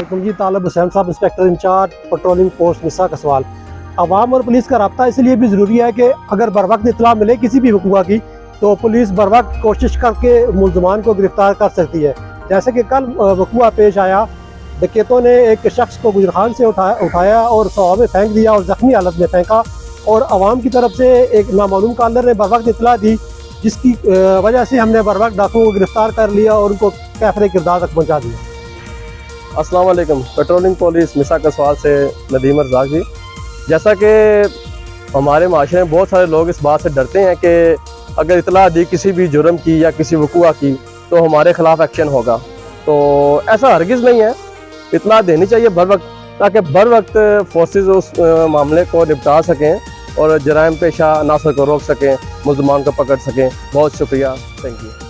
वालेकुम जी। तालब हुसैन साहब, inspector in charge patrolling post मिसा कसवाल। आवाम और पुलिस का रब्ता इसलिए भी ज़रूरी है कि अगर बर वक्त इतला मिले किसी भी वक़ूआ की तो पुलिस बर वक्त कोशिश करके मुलजमान को गिरफ्तार कर सकती है। जैसे कि कल वक़ूआ पेश आया, डकैतों ने एक शख्स को गुजरखान से उठाया और सवा में फेंक दिया और ज़ख्मी हालत में फेंका, और आवाम की तरफ से एक नामालूम कॉलर ने बर वक्त इतला दी, जिसकी वजह से हमने बर वक्त डाकुओं को गिरफ्तार कर लिया और उनको कैफरे किरदार तक पहुँचा दिया। अस्सलाम वालेकुम। पेट्रोलिंग पुलिस मिसा कसवाल से नदीम रज़ाक जी। जैसा कि हमारे माशरे में बहुत सारे लोग इस बात से डरते हैं कि अगर इतला दी किसी भी जुर्म की या किसी वक़ूआ की तो हमारे ख़िलाफ़ एक्शन होगा, तो ऐसा हरगिज़ नहीं है। इतला देनी चाहिए बर वक्त, ताकि बर वक्त फोर्सेस उस मामले को निपटा सकें और जराइम पेशा अनासर को रोक सकें, मुल्ज़मान को पकड़ सकें। बहुत शुक्रिया, थैंक यू।